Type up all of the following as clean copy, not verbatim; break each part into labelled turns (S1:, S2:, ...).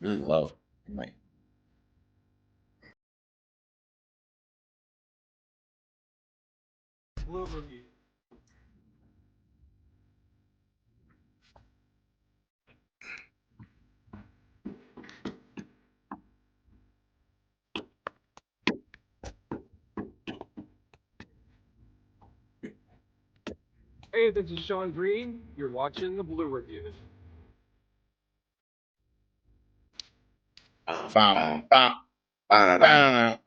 S1: really low. Might.
S2: Blue review. Hey, this is Sean Green. You're watching the Blue Review.
S1: Bam, bam, bam,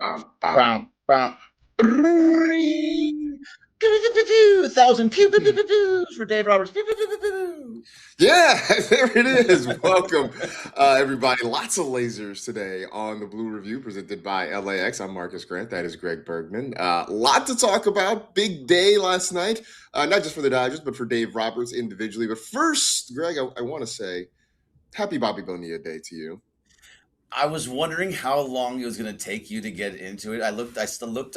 S1: bam, bam. Ring. Pew, pew, pew, pew. 1,000 pew, pew, pew, pew, pews for Dave Roberts. Pew, pew, pew, pew, pew.
S3: Yeah, there it is. Welcome, everybody. Lots of lasers today on the Blue Review presented by LAX. I'm Marcas Grant. That is Greg Bergman. Lot to talk about. Big day last night, not just for the Dodgers, but for Dave Roberts individually. But first, Greg, I want to say happy Bobby Bonilla Day to you.
S1: I was wondering how long it was going to take you to get into it. I still looked,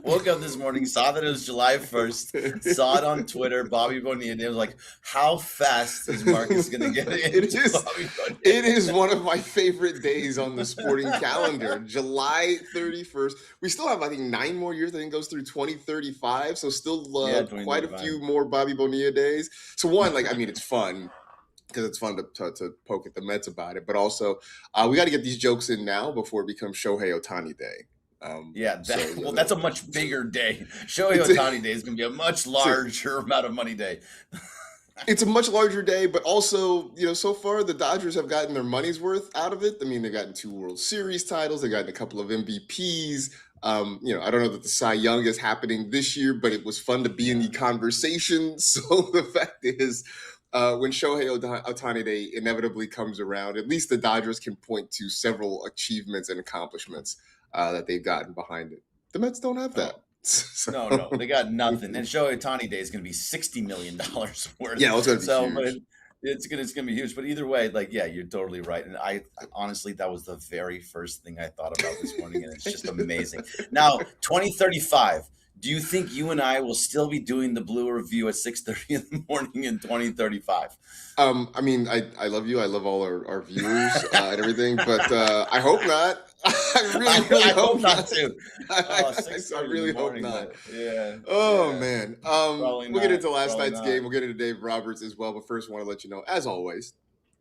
S1: woke up this morning, saw that it was July 1st, saw it on Twitter, Bobby Bonilla Day. I was like, how fast is Marcus going to get into Bobby Bonilla
S3: It is one of my favorite days on the sporting calendar. July 31st. We still have, I think, 9 more years. I think it goes through 2035. So still quite a few more Bobby Bonilla days. So one, it's fun. Because it's fun to poke at the Mets about it, but also we got to get these jokes in now before it becomes Shohei Ohtani Day.
S1: That's a much bigger day. Shohei Ohtani Day is going to be a much larger amount of money day.
S3: It's a much larger day, but also, so far the Dodgers have gotten their money's worth out of it. I mean, they've gotten 2 World Series titles, they've gotten a couple of MVPs. I don't know that the Cy Young is happening this year, but it was fun to be in the conversation. So the fact is, when Shohei Ohtani Day inevitably comes around, at least the Dodgers can point to several achievements and accomplishments that they've gotten behind it. The Mets don't have that.
S1: So. No, they got nothing. And Shohei Ohtani Day is going to be $60 million worth.
S3: Yeah, it's going to be huge.
S1: It's gonna be huge. But either way, you're totally right. And I honestly, that was the very first thing I thought about this morning, and it's just amazing. Now, 2035. Do you think you and I will still be doing the Blue Review at 6:30 in the morning in 2035?
S3: I love you. I love all our viewers and everything, but I hope not.
S1: I hope not too.
S3: I really hope not.
S1: Yeah.
S3: Oh, man. We'll get into last night's game. We'll get into Dave Roberts as well. But first, I want to let you know, as always,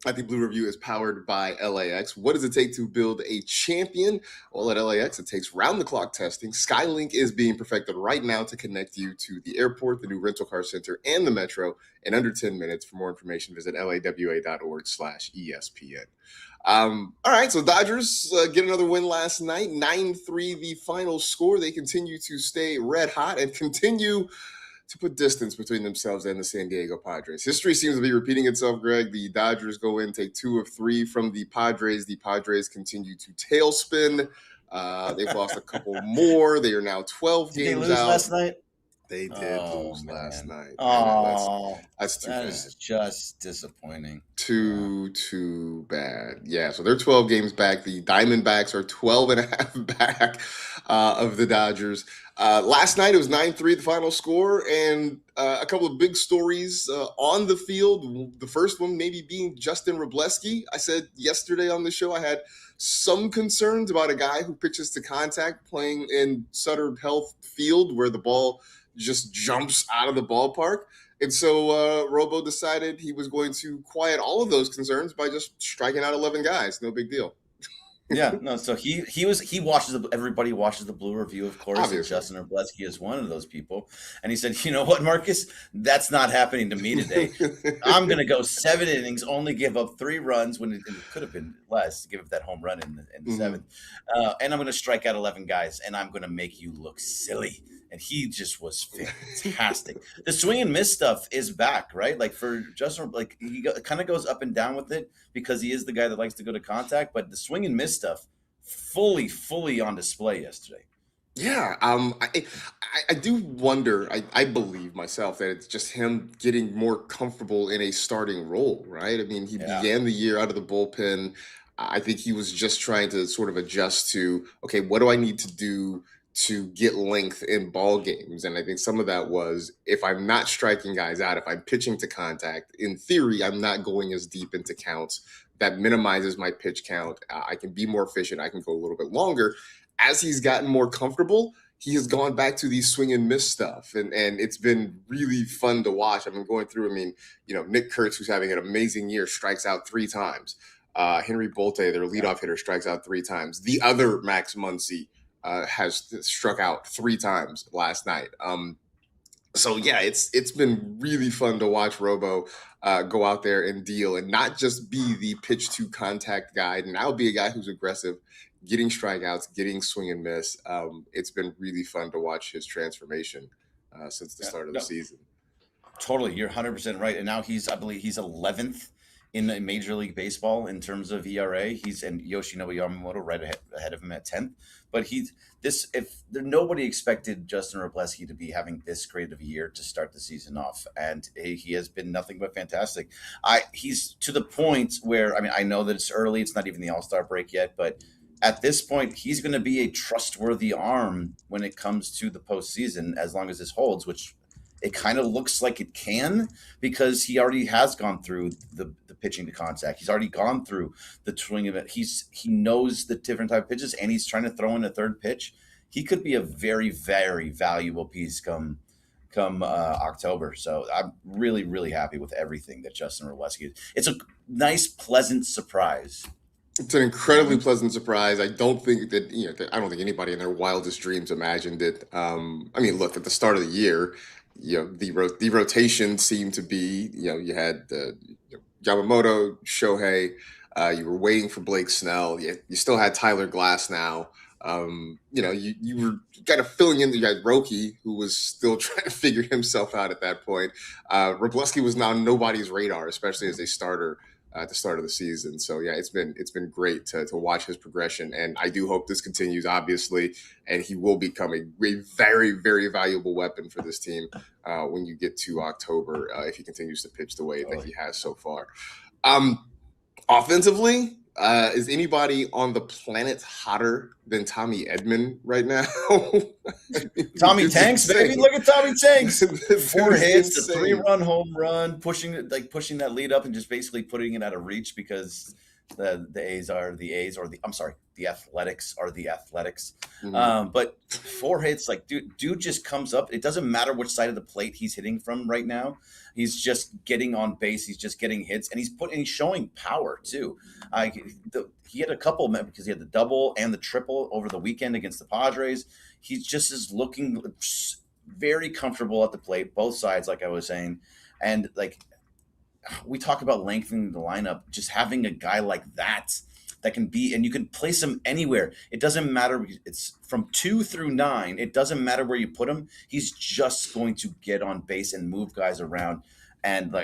S3: I think Blue Review is powered by LAX. What does it take to build a champion? Well, at LAX, it takes round-the-clock testing. Skylink is being perfected right now to connect you to the airport, the new rental car center, and the metro in under 10 minutes. For more information, visit lawa.org/ESPN. All right, so Dodgers get another win last night. 9-3 the final score. They continue to stay red hot and continue to put distance between themselves and the San Diego Padres. History seems to be repeating itself, Greg. The Dodgers go in, take 2 of 3 from the Padres. The Padres continue to tailspin. They've lost a couple more. They are now 12
S1: Did
S3: games
S1: they lose
S3: out.
S1: last night?
S3: They did lose last night.
S1: Oh,
S3: that's too bad.
S1: That is just disappointing.
S3: Too bad. Yeah, so they're 12 games back. The Diamondbacks are 12 and a half back of the Dodgers. Last night, it was 9-3 the final score, and a couple of big stories on the field. The first one maybe being Justin Wrobleski. I said yesterday on the show I had some concerns about a guy who pitches to contact playing in Sutter Health Field where the ball just jumps out of the ballpark. And so Robo decided he was going to quiet all of those concerns by just striking out 11 guys. No big deal.
S1: Yeah, no. So he watches everybody watches the Blue Review, of course. Obviously. And Justin Wrobleski is one of those people. And he said, "You know what, Marcus? That's not happening to me today. I'm going to go 7 innings, only give up 3 runs when it could have been less to give up that home run in the 7th. And I'm going to strike out 11 guys, and I'm going to make you look silly." And he just was fantastic. The swing and miss stuff is back, right? Like for Justin, he kind of goes up and down with it because he is the guy that likes to go to contact. But the swing and miss stuff, fully on display yesterday.
S3: Yeah, I do wonder. I believe myself that it's just him getting more comfortable in a starting role, right? I mean, he began the year out of the bullpen. I think he was just trying to sort of adjust to, okay, what do I need to do to get length in ball games? And I think some of that was, if I'm not striking guys out, if I'm pitching to contact, in theory, I'm not going as deep into counts that minimizes my pitch count. I can be more efficient. I can go a little bit longer. As he's gotten more comfortable, he has gone back to these swing and miss stuff. And it's been really fun to watch. I've been going through, Nick Kurtz, who's having an amazing year, strikes out 3 times. Henry Bolte, their leadoff hitter, strikes out 3 times. The other Max Muncy has struck out 3 times last night. So yeah, it's been really fun to watch Robo go out there and deal, and not just be the pitch to contact guy, and now be a guy who's aggressive, getting strikeouts, getting swing and miss. It's been really fun to watch his transformation since the start of the season.
S1: Totally, you're 100% right. And now I believe he's 11th in Major League Baseball in terms of ERA. And Yoshinobu Yamamoto right ahead of him at 10th. But nobody expected Justin Wrobleski to be having this great of a year to start the season off, and he has been nothing but fantastic. He's to the point where, I know that it's early; it's not even the All-Star break yet, but at this point, he's going to be a trustworthy arm when it comes to the postseason, as long as this holds, which it kind of looks like it can, because he already has gone through the pitching to contact. He's already gone through the swing of it. He knows the different type of pitches, and he's trying to throw in a third pitch. He could be a very, very valuable piece come October. So I'm really, really happy with everything that Justin Wrobleski is. It's a nice, pleasant surprise.
S3: It's an incredibly pleasant surprise. I don't think anybody in their wildest dreams imagined it. Look, at the start of the year, the rotation seemed to be, you had Yamamoto, Shohei, you were waiting for Blake Snell. You still had Tyler Glasnow. You were kind of filling in. You had Roki, who was still trying to figure himself out at that point. Wrobleski was now nobody's radar, especially as a starter at the start of the season. So yeah, it's been great to watch his progression, and I do hope this continues, obviously, and he will become a very, very valuable weapon for this team when you get to October, if he continues to pitch the way that he has so far. Offensively, is anybody on the planet hotter than Tommy Edman right now?
S1: Tommy Tanks, baby. Look at Tommy Tanks. 4 hits, a 3-run home run, pushing that lead up and just basically putting it out of reach, because the Athletics are the Athletics.
S3: Mm-hmm.
S1: But 4 hits, dude just comes up. It doesn't matter which side of the plate he's hitting from right now. He's just getting on base. He's just getting hits, and he's showing power too. He had a couple, because he had the double and the triple over the weekend against the Padres. He just is looking very comfortable at the plate, both sides, like I was saying. And we talk about lengthening the lineup, just having a guy like that can be, and you can place him anywhere. It doesn't matter. It's from 2 through 9. It doesn't matter where you put him. He's just going to get on base and move guys around. And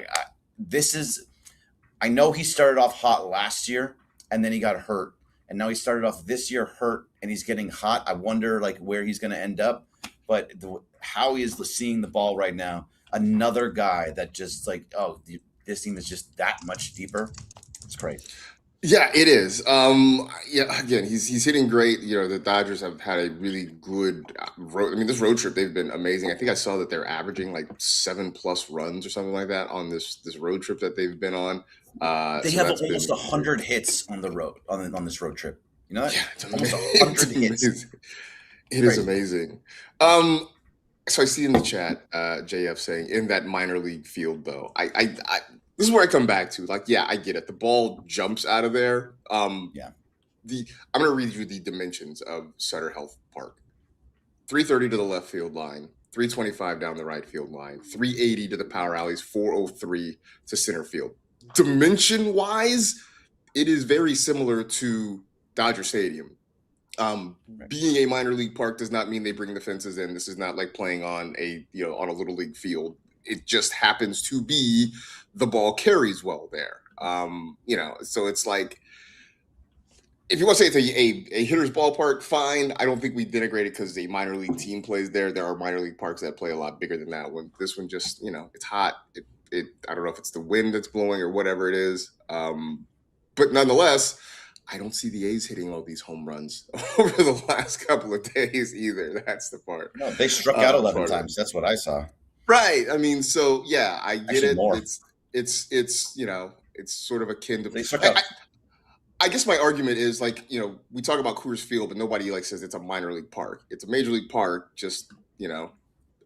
S1: I know he started off hot last year, and then he got hurt. And now he started off this year hurt, and he's getting hot. I wonder where he's going to end up. But how he is seeing the ball right now, another guy that just this team is just that much deeper. It's crazy.
S3: Yeah, it is. Again, he's hitting great. The Dodgers have had a really good this road trip, they've been amazing. I think I saw that they're averaging 7+ runs or something like that on this road trip that they've been on.
S1: They have almost 100 hits on the road on this road trip. You know that?
S3: Yeah, it's
S1: almost 100 hits.
S3: It is amazing. So I see in the chat, JF saying, in that minor league field, though, I this is where I come back to. I get it. The ball jumps out of there. I'm going to read you the dimensions of Sutter Health Park. 330 to the left field line, 325 down the right field line, 380 to the power alleys, 403 to center field. Dimension-wise, it is very similar to Dodger Stadium. Being a minor league park does not mean they bring the fences in. This is not like playing on a little league field. It just happens to be the ball carries well there. So it's if you want to say it's a hitter's ballpark, fine. I don't think we denigrate it because a minor league team plays there. There are minor league parks that play a lot bigger than that one. This one just, it's hot. I don't know if it's the wind that's blowing or whatever it is. But nonetheless, I don't see the A's hitting all these home runs over the last couple of days either. That's the part.
S1: No, they struck out 11 times. That's what I saw.
S3: Right. So yeah, I get
S1: Actually,
S3: it.
S1: More.
S3: It's sort of akin to.
S1: They struck out
S3: I guess my argument is like, we talk about Coors Field, but nobody like says it's a minor league park. It's a major league park, just,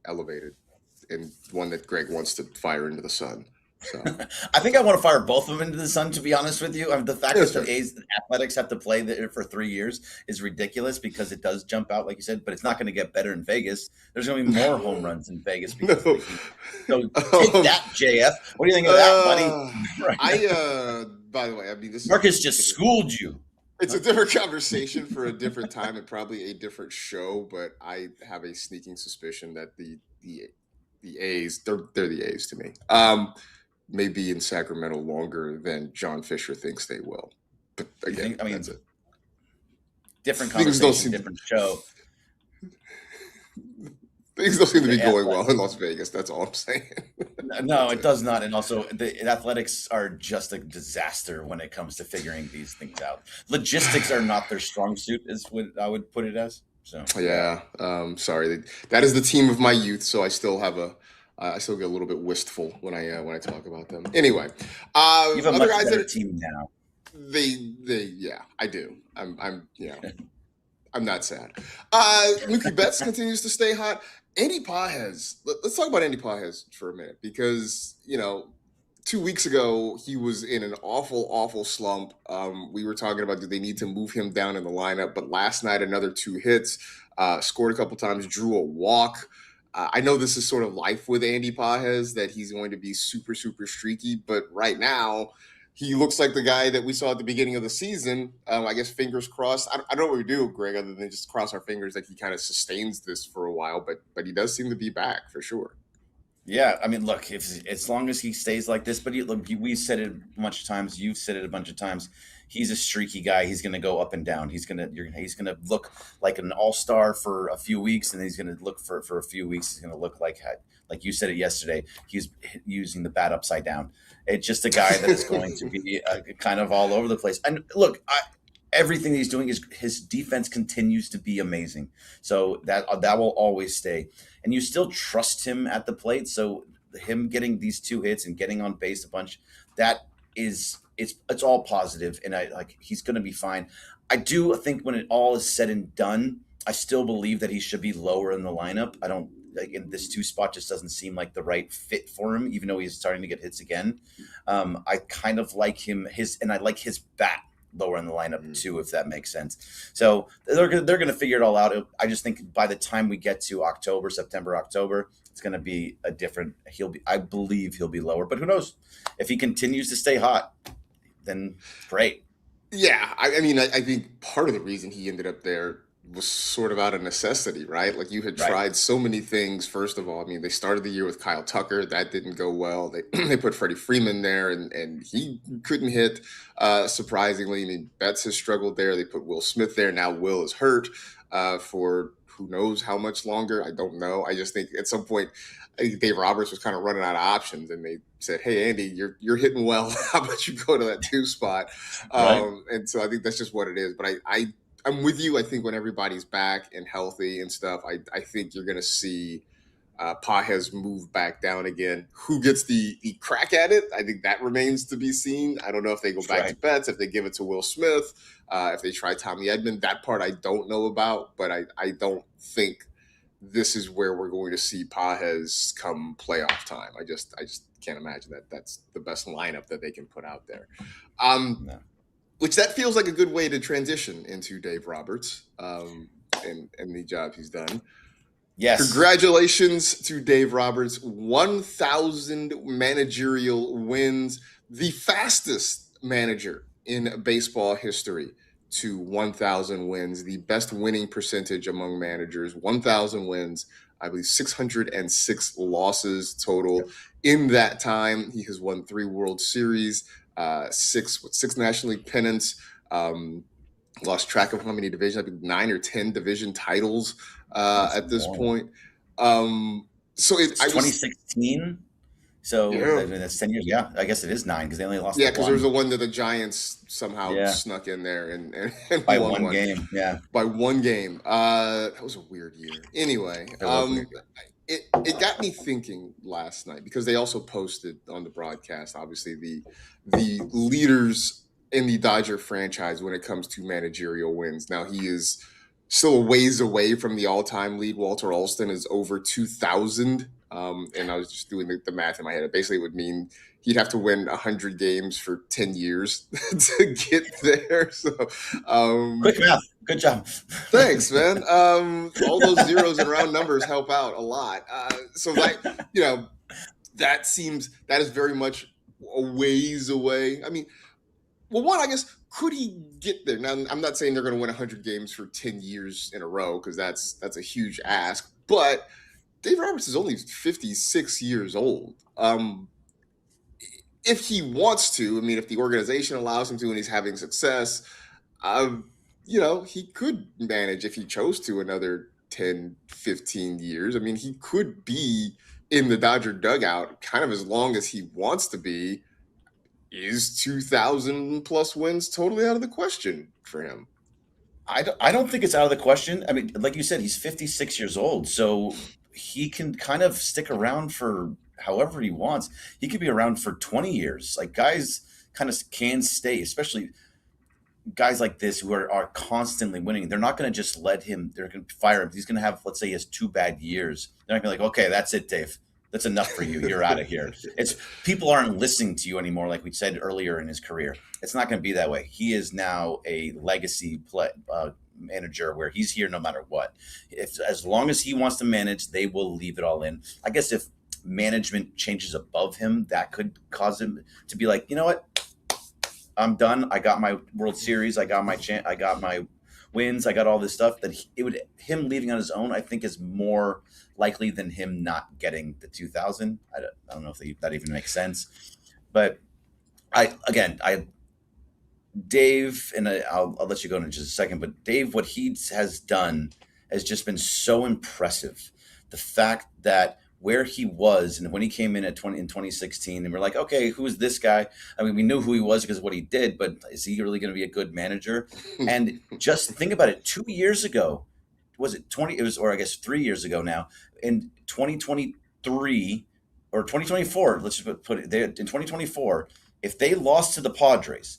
S3: elevated, and one that Greg wants to fire into the sun. So
S1: I think I want to fire both of them into the sun, to be honest with you. The fact that the A's Athletics have to play there for 3 years is ridiculous because it does jump out, like you said, but it's not going to get better in Vegas. There's going to be more home runs in Vegas. Because so take that, JF. What do you think of that, buddy?
S3: By the way, I mean,
S1: Marcas just schooled you.
S3: It's a different conversation for a different time and probably a different show, but I have a sneaking suspicion that the A's, they're the A's to me. May be in Sacramento longer than John Fisher thinks they will. But again, that's it.
S1: Different conversation, different show.
S3: Things don't seem to be going well in Las Vegas. That's all I'm saying.
S1: No, it does not. And also, the Athletics are just a disaster when it comes to figuring these things out. Logistics are not their strong suit, is what I would put it as. So
S3: yeah, sorry. That is the team of my youth. So I still have I still get a little bit wistful when I talk about them. Anyway,
S1: you have a much better team now.
S3: Yeah, I do. I'm not sad. Mookie Betts continues to stay hot. Andy Pages. Let's talk about Andy Pages for a minute because 2 weeks ago he was in an awful slump. We were talking about do they need to move him down in the lineup, but last night another 2 hits, scored a couple times, drew a walk. I know this is sort of life with Andy Pages that he's going to be super streaky, but right now he looks like the guy that we saw at the beginning of the season. I guess fingers crossed. I don't know what we do, Greg, other than just cross our fingers that he kind of sustains this for a while. But he does seem to be back for sure.
S1: Yeah, I mean, look, as long as he stays like this, but we've said it a bunch of times. You've said it a bunch of times. He's a streaky guy. He's going to go up and down. He's going to look like an all-star for a few weeks, and he's going to look for a few weeks. He's going to look like you said it yesterday. He's using the bat upside down. It's just a guy that is going to be kind of all over the place. And look, everything he's doing is his defense continues to be amazing. So that will always stay. And you still trust him at the plate. So him getting these 2 hits and getting on base a bunch, it's all positive. And he's going to be fine. I do think when it all is said and done, I still believe that he should be lower in the lineup. I don't in this 2 spot just doesn't seem like the right fit for him, even though he's starting to get hits again. I kind of like him and I like his bat lower in the lineup too, if that makes sense. So they're going to figure it all out. I just think by the time we get to September, October, it's going to be a different. I believe he'll be lower, but who knows? If he continues to stay hot, then great.
S3: Yeah, I mean, I think part of the reason he ended up there was sort of out of necessity, right? Like you had tried so many things. First of all, I mean, they started the year with Kyle Tucker. That didn't go well. They put Freddie Freeman there and he couldn't hit, surprisingly. I mean, Betts has struggled there. They put Will Smith there. Now Will is hurt for who knows how much longer. I don't know. I just think at some point Dave Roberts was kind of running out of options and they said, hey, Andy, you're hitting well. How about you go to that 2 spot? And so I think that's just what it is. But I'm with you. I think when everybody's back and healthy and stuff, I think you're going to see Pages move back down again. Who gets the crack at it? I think that remains to be seen. I don't know if they go back to Betts, if they give it to Will Smith, if they try Tommy Edman. That part I don't know about, but I don't think this is where we're going to see Pages come playoff time. I just can't imagine that that's the best lineup that they can put out there. No. Which that feels like a good way to transition into Dave Roberts and the job he's done.
S1: Yes.
S3: Congratulations to Dave Roberts. 1,000 managerial wins. The fastest manager in baseball history to 1,000 wins. The best winning percentage among managers. 1,000 wins. I believe 606 losses total. Yep. In that time, he has won 3 World Series. 6 National League pennants, lost track of how many divisions, I think 9 or 10 division titles at this point. So it's
S1: 2016. So that's 10 years. Yeah, I guess it is 9 because they only lost.
S3: Yeah, because there was the one that the Giants somehow snuck in there and
S1: by one game. Yeah,
S3: by one game. That was a weird year. Anyway, it got me thinking last night because they also posted on the broadcast, obviously the leaders in the Dodger franchise when it comes to managerial wins. Now, he is still a ways away from the all-time lead. Walter Alston is over 2,000. And I was just doing the math in my head. It basically would mean he'd have to win 100 games for 10 years to get there. So,
S1: quick math. Good job.
S3: Thanks, man. All those zeros and round numbers help out a lot. So, like, that is very much a ways away. I mean, well, one, I guess, could he get there? Now, I'm not saying they're going to win 100 games for 10 years in a row, because that's a huge ask. But Dave Roberts is only 56 years old. If he wants to, I mean, if the organization allows him to and he's having success, he could manage, if he chose to, another 10, 15 years. I mean, he could be in the Dodger dugout kind of as long as he wants to be. Is 2,000 plus wins totally out of the question for him?
S1: I don't think it's out of the question. I mean, like you said, he's 56 years old, so he can kind of stick around for however he wants. He could be around for 20 years. Like, guys kind of can stay, especially guys like this who are constantly winning. They're not going to just let him, they're going to fire him. He's going to have, let's say he has 2 bad years. They're not going to be like, okay, that's it, Dave. That's enough for you. You're out of here. It's people aren't listening to you anymore, like we said earlier in his career. It's not going to be that way. He is now a legacy manager where he's here no matter what. As long as he wants to manage, they will leave it all in. I guess if management changes above him, that could cause him to be like, you know what? I'm done. I got my World Series. I got my I got my wins. I got all this stuff. That him leaving on his own, I think, is more likely than him not getting the 2,000. I don't know if that even makes sense. But Dave, and I'll let you go in just a second, but Dave, what he has done has just been so impressive. The fact that where he was and when he came in in 2016, and we're like, okay, who is this guy? I mean, we knew who he was because of what he did, but is he really going to be a good manager? And just think about it. 2 years ago, was it 20? It was, or I guess 3 years ago now, in 2023 or 2024. Let's just put it there. In 2024, if they lost to the Padres,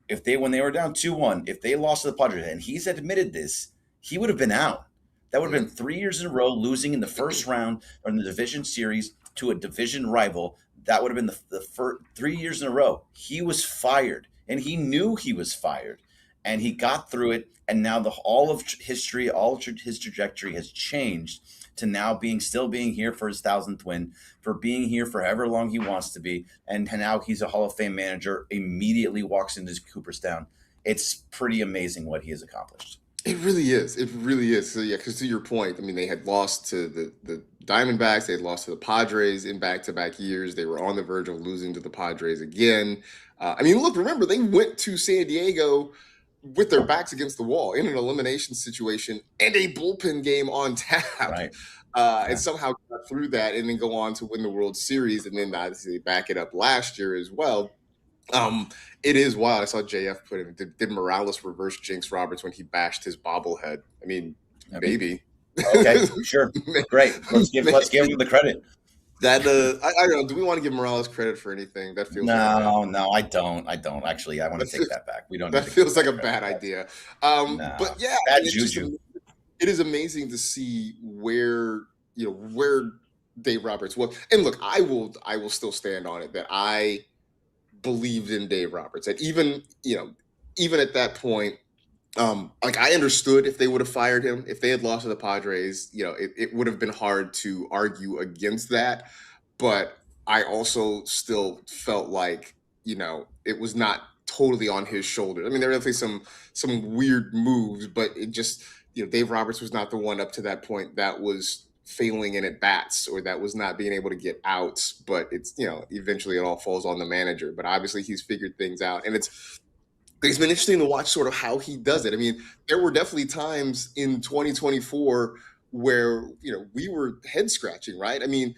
S1: when they were down 2-1, if they lost to the Padres, and he's admitted this, he would have been out. That would have been 3 years in a row, losing in the first round or in the division series to a division rival. That would have been the first 3 years in a row. He was fired, and he knew he was fired, and he got through it. And now all of history, his trajectory has changed to now still being here for his 1,000th win, for being here for however long he wants to be. And now he's a Hall of Fame manager, immediately walks into Cooperstown. It's pretty amazing what he has accomplished.
S3: It really is. It really is. So, yeah, because to your point, I mean, they had lost to the Diamondbacks. They had lost to the Padres in back-to-back years. They were on the verge of losing to the Padres again. I mean, look, remember, they went to San Diego with their backs against the wall in an elimination situation and a bullpen game on tap.
S1: Right.
S3: And somehow got through that and then go on to win the World Series, and then obviously back it up last year as well. It is wild. I saw JF put it. Did Morales reverse jinx Roberts when he bashed his bobblehead? I mean, maybe.
S1: Okay, sure, great. Let's give him the credit.
S3: That I don't know. Do we want to give Morales credit for anything? That feels
S1: no. I don't. Actually, I want to take that back. We don't.
S3: That feels like a bad idea. But yeah,
S1: bad juju.
S3: It is amazing to see where Dave Roberts was. And look, I will still stand on it that I believed in Dave Roberts. And even at that point, like, I understood if they would have fired him, if they had lost to the Padres, it would have been hard to argue against that. But I also still felt like, it was not totally on his shoulders. I mean, there were definitely some weird moves, but it just, Dave Roberts was not the one up to that point that was failing in at bats or that was not being able to get outs. But it's, eventually it all falls on the manager. But obviously he's figured things out, and it's been interesting to watch sort of how he does it. I mean, there were definitely times in 2024 where, we were head scratching, right? I mean,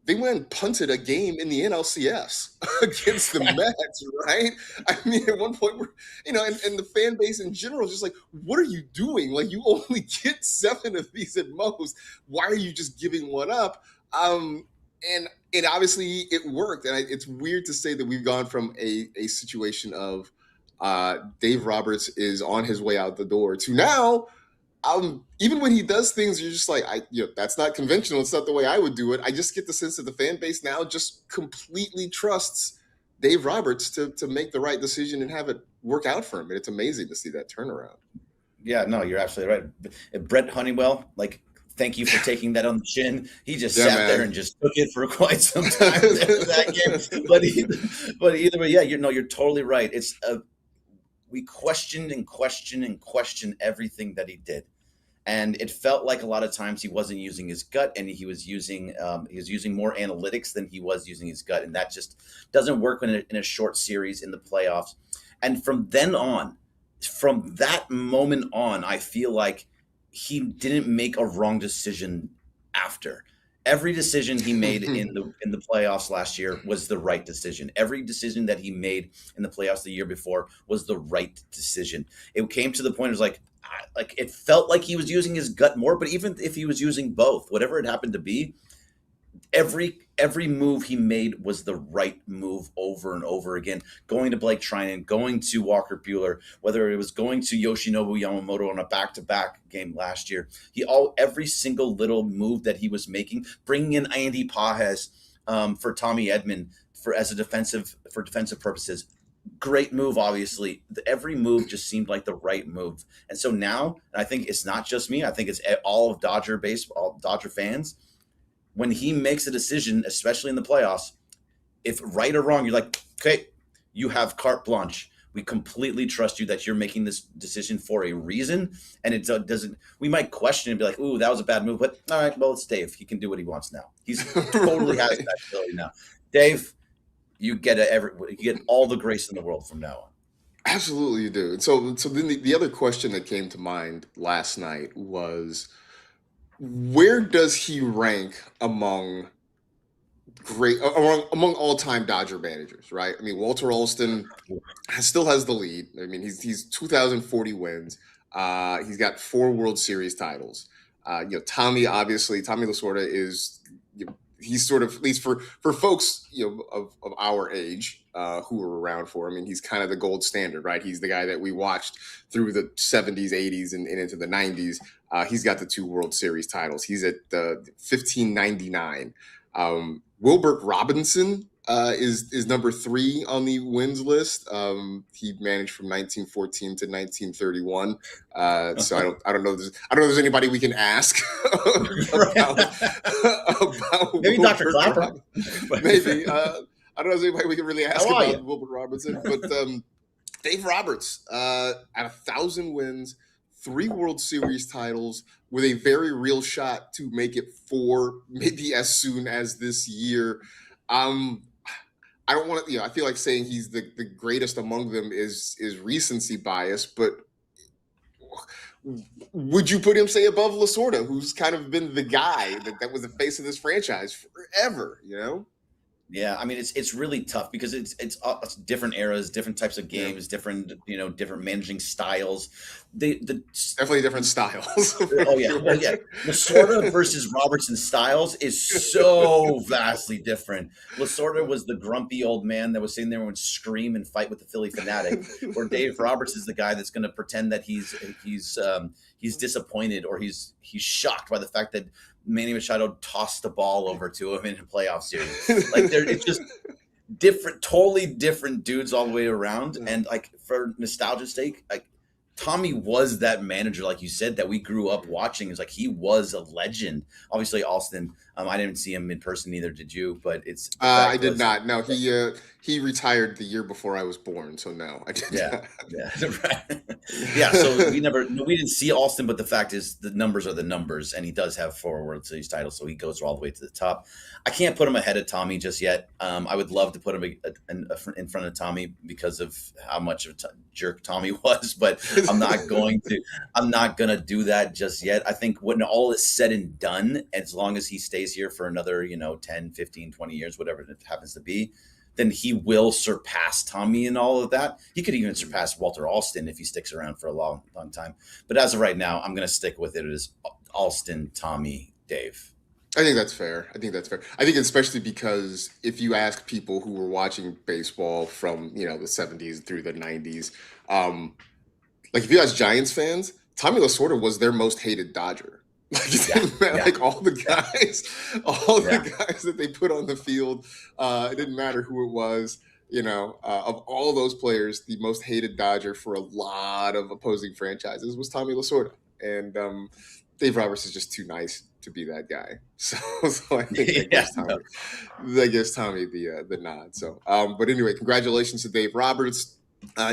S3: they went and punted a game in the NLCS against the Mets, right? I mean, at one point, and the fan base in general is just like, what are you doing? Like, you only get 7 of these at most. Why are you just giving one up? And obviously it worked. And it's weird to say that we've gone from a situation of Dave Roberts is on his way out the door to now. Even when he does things, you're just like, that's not conventional. It's not the way I would do it. I just get the sense that the fan base now just completely trusts Dave Roberts to make the right decision and have it work out for him. And it's amazing to see that turnaround.
S1: Yeah, no, you're absolutely right. Brett Honeywell, like, thank you for taking that on the chin. He just sat there and just took it for quite some time after that game. But either way, yeah, you're totally right. It's we questioned everything that he did. And it felt like a lot of times he wasn't using his gut, and he was using more analytics than he was using his gut, and that just doesn't work in a short series in the playoffs. And from that moment on, I feel like he didn't make a wrong decision after. Every decision he made in the playoffs last year was the right decision. Every decision that he made in the playoffs the year before was the right decision. It came to the point, it was like it felt like he was using his gut more, but even if he was using both, whatever it happened to be, every move he made was the right move over and over again. Going to Blake Trinan, going to Walker Buehler, whether it was going to Yoshinobu Yamamoto on a back-to-back game last year, every single little move that he was making, bringing in Andy Pages for Tommy Edman for defensive purposes. Great move, obviously. Every move just seemed like the right move. And so now, I think it's not just me, I think it's all of Dodger fans. When he makes a decision, especially in the playoffs, if right or wrong, you're like, okay, you have carte blanche. We completely trust you that you're making this decision for a reason. And it doesn't, we might question and be like, ooh, that was a bad move, but all right, well, it's Dave. He can do what he wants now. He's totally has that ability now. Dave, you get all the grace in the world from now on.
S3: Absolutely, you do. So then the other question that came to mind last night was, where does he rank among all-time Dodger managers? Right. I mean, Walter Alston still has the lead. I mean, he's 2,040 wins. He's got 4 World Series titles. Tommy Lasorda is. He's sort of, at least for folks, of our age who were around for him, and he's kind of the gold standard, right? He's the guy that we watched through the 70s, 80s, and into the 90s. He's got the 2 World Series titles. He's at 1599. Wilbert Robinson is number 3 on the wins list. He managed from 1914 to 1931. So I don't know. If there's anybody we can ask about
S1: maybe Dr. Clapper.
S3: Maybe. I don't know if there's anybody we can really ask about Wilbert Robinson. But Dave Roberts at 1,000 wins, 3 World Series titles, with a very real shot to make it 4, maybe as soon as this year. I don't want to, I feel like saying he's the greatest among them is recency bias, but would you put him, say, above Lasorda, who's kind of been the guy that was the face of this franchise forever,
S1: Yeah, I mean, it's really tough because it's different eras, different types of games, different managing styles.
S3: Definitely different styles.
S1: Oh yeah. Lasorda versus Robertson styles is so vastly different. Lasorda was the grumpy old man that was sitting there and would scream and fight with the Philly fanatic, where Dave Roberts is the guy that's going to pretend that he's disappointed or he's shocked by the fact that Manny Machado tossed the ball over to him in a playoff series. Like it's just different, totally different dudes all the way around. And like for nostalgia's sake, like Tommy was that manager, like you said, that we grew up watching. It's like he was a legend. Obviously, Alston. I didn't see him in person, neither did you. But it's
S3: I did not. No, he retired the year before I was born, so no, I did not.
S1: Yeah. So we didn't see Alston, but the fact is, the numbers are the numbers, and he does have 4 World Series titles, so he goes all the way to the top. I can't put him ahead of Tommy just yet. I would love to put him in front of Tommy because of how much of a jerk Tommy was, but I'm not going to. I'm not going to do that just yet. I think when all is said and done, as long as he stays here for another 10, 15, 20 years, whatever it happens to be, then he will surpass Tommy in all of that. He could even surpass Walter Alston if he sticks around for a long, long time. But as of right now, I'm going to stick with it as Alston, Tommy, Dave.
S3: I think that's fair. I think especially because if you ask people who were watching baseball from, the 70s through the 90s, um, like if you ask Giants fans, Tommy Lasorda was their most hated Dodger. Like it didn't matter, like all the guys that they put on the field, it didn't matter who it was. Of all those players, the most hated Dodger for a lot of opposing franchises was Tommy Lasorda, and Dave Roberts is just too nice to be that guy. So I think that gives Tommy the nod. So, but anyway, congratulations to Dave Roberts.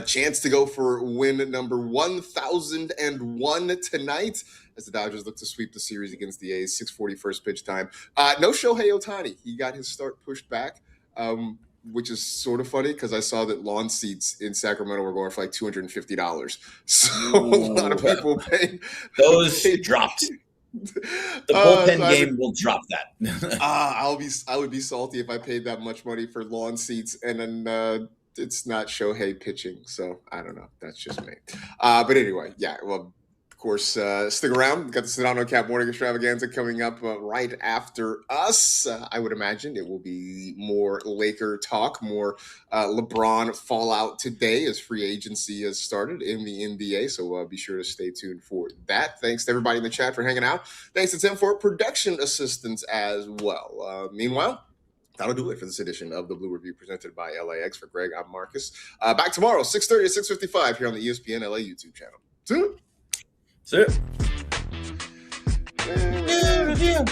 S3: Chance to go for win number 1001 tonight as the Dodgers look to sweep the series against the A's. 6:40 first pitch time. No Shohei Ohtani. He got his start pushed back, which is sort of funny because I saw that lawn seats in Sacramento were going for like $250. So a lot of people paid.
S1: Those dropped. The bullpen game will drop that.
S3: I would be salty if I paid that much money for lawn seats and then it's not Shohei pitching, so I don't know. That's just me. But anyway, yeah. Well, of course, stick around. We've got the Sedano Cap Morning Extravaganza coming up right after us. I would imagine it will be more Laker talk, more LeBron fallout today as free agency has started in the NBA. So be sure to stay tuned for that. Thanks to everybody in the chat for hanging out. Thanks to Tim for production assistance as well. Meanwhile, that'll do it for this edition of the Blue Review presented by LAX. For Greg, I'm Marcus. Back tomorrow, 6:30 to 6:55 here on the ESPN LA YouTube channel. See you.
S1: Review.